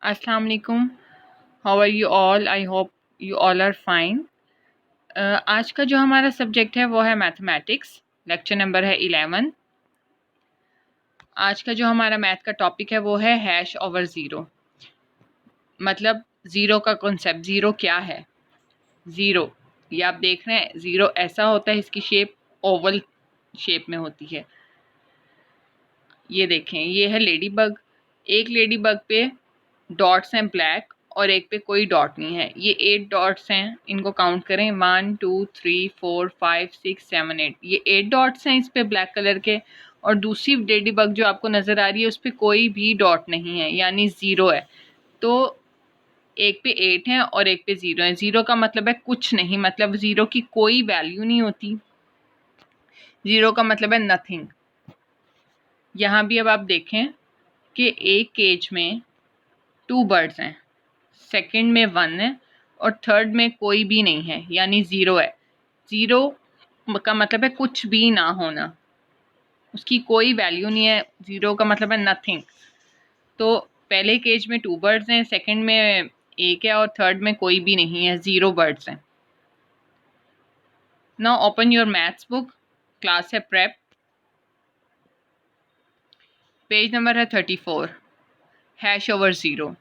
अस्सलाम वालेकुम। How are you all? I hope you all are fine. आज का जो हमारा सब्जेक्ट है वो है मैथमेटिक्स। लेक्चर नंबर है 11। आज का जो हमारा मैथ का टॉपिक है वो है हैश ओवर ज़ीरो। मतलब ज़ीरो का कॉन्सेप्ट, ज़ीरो क्या है। ज़ीरो ये आप देख रहे हैं, ज़ीरो ऐसा होता है, इसकी शेप ओवल शेप में होती है। ये देखें, ये है लेडी बग। एक लेडी बग पे डॉट्स हैं ब्लैक और एक पे कोई डॉट नहीं है। ये 8 डॉट्स हैं, इनको काउंट करें 1 2 3 4 5 6 7 8। ये 8 डॉट्स हैं इस पे ब्लैक कलर के। और दूसरी लेडी बग जो आपको नज़र आ रही है उस पर कोई भी डॉट नहीं है, यानी ज़ीरो है। तो एक पे 8 है और एक पे ज़ीरो है। ज़ीरो का मतलब है कुछ नहीं, मतलब ज़ीरो की कोई वैल्यू नहीं होती। ज़ीरो का मतलब है नथिंग। यहाँ भी अब आप देखें कि एक केज में 2 बर्ड्स हैं, सेकंड में 1 है और थर्ड में कोई भी नहीं है, यानी ज़ीरो है। ज़ीरो का मतलब है कुछ भी ना होना, उसकी कोई वैल्यू नहीं है। ज़ीरो का मतलब है नथिंग। तो पहले केज में 2 बर्ड्स हैं, सेकंड में 1 है और थर्ड में कोई भी नहीं है, ज़ीरो बर्ड्स हैं। Now open your maths book, class है प्रेप, पेज नंबर है 34। Hash over zero.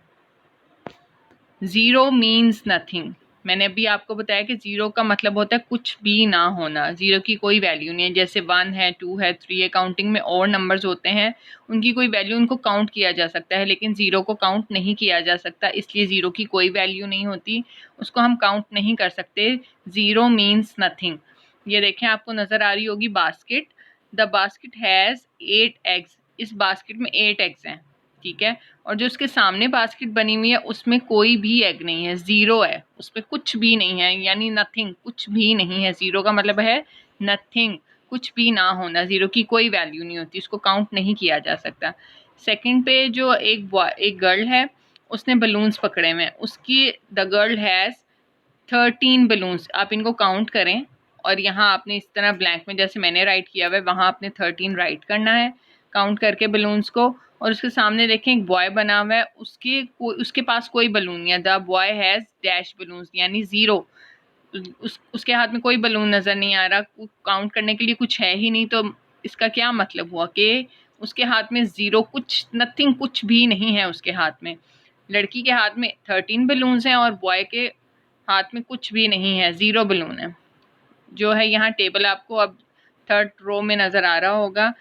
Zero means nothing. मैंने अभी आपको बताया कि ज़ीरो का मतलब होता है कुछ भी ना होना, ज़ीरो की कोई वैल्यू नहीं है। जैसे 1 है, 2 है, 3 है, काउंटिंग में और नंबर्स होते हैं, उनकी कोई वैल्यू, उनको काउंट किया जा सकता है, लेकिन ज़ीरो को काउंट नहीं किया जा सकता, इसलिए ज़ीरो की कोई वैल्यू नहीं होती, उसको हम काउंट नहीं कर सकते। Zero means nothing. ये देखें, आपको नज़र आ रही होगी basket. The basket has 8 eggs. इस बास्केट में 8 एग्स हैं, ठीक है। और जो उसके सामने बास्केट बनी हुई है उसमें कोई भी एग नहीं है, ज़ीरो है, उसमें कुछ भी नहीं है, यानी नथिंग, कुछ भी नहीं है। ज़ीरो का मतलब है नथिंग, कुछ भी ना होना। ज़ीरो की कोई वैल्यू नहीं होती, उसको काउंट नहीं किया जा सकता। सेकंड पे जो एक गर्ल है, उसने बलून्स पकड़े हुए हैं, उसकी द गर्ल हैज़ 13 बलून्स। आप इनको काउंट करें और यहाँ आपने इस तरह ब्लैंक में जैसे मैंने राइट किया हुआ है वहाँ आपने 13 राइट करना है काउंट करके बलून्स को। और उसके सामने देखें एक बॉय बना हुआ है, उसके पास कोई बलून नहीं है। The boy has dash balloons, यानी ज़ीरो। उसके हाथ में कोई बलून नज़र नहीं आ रहा, काउंट करने के लिए कुछ है ही नहीं। तो इसका क्या मतलब हुआ कि उसके हाथ में ज़ीरो, कुछ नथिंग, कुछ भी नहीं है उसके हाथ में। लड़की के हाथ में 13 बलून्स हैं और बॉय के हाथ में कुछ भी नहीं है, ज़ीरो बलून है। जो है यहाँ टेबल आपको अब थर्ड रो में नज़र आ रहा होगा।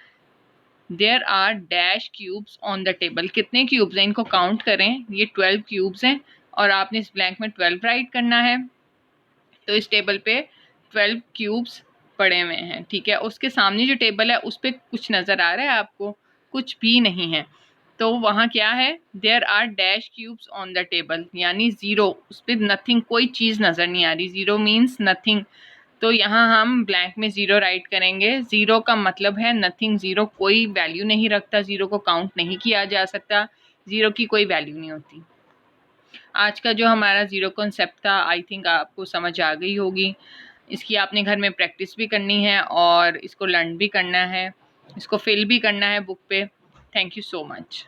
There are dash cubes on the table. कितने क्यूब्स हैं इनको काउंट करें, ये 12 क्यूब्स हैं और आपने इस ब्लैंक में 12 राइट करना है। तो इस टेबल पे 12 क्यूब्स पड़े हुए हैं, ठीक है। उसके सामने जो टेबल है उस पर कुछ नज़र आ रहा है आपको? कुछ भी नहीं है। तो वहाँ क्या है? There are dash cubes on the table, यानी ज़ीरो, उस पर नथिंग, कोई चीज़ नज़र नहीं आ रही। Zero means nothing. तो यहाँ हम ब्लैंक में ज़ीरो राइट करेंगे। ज़ीरो का मतलब है नथिंग, ज़ीरो कोई वैल्यू नहीं रखता, ज़ीरो को काउंट नहीं किया जा सकता, ज़ीरो की कोई वैल्यू नहीं होती। आज का जो हमारा ज़ीरो कॉन्सेप्ट था, आई थिंक आपको समझ आ गई होगी। इसकी आपने घर में प्रैक्टिस भी करनी है और इसको लर्न भी करना है, इसको फिल भी करना है बुक पे। Thank you so much.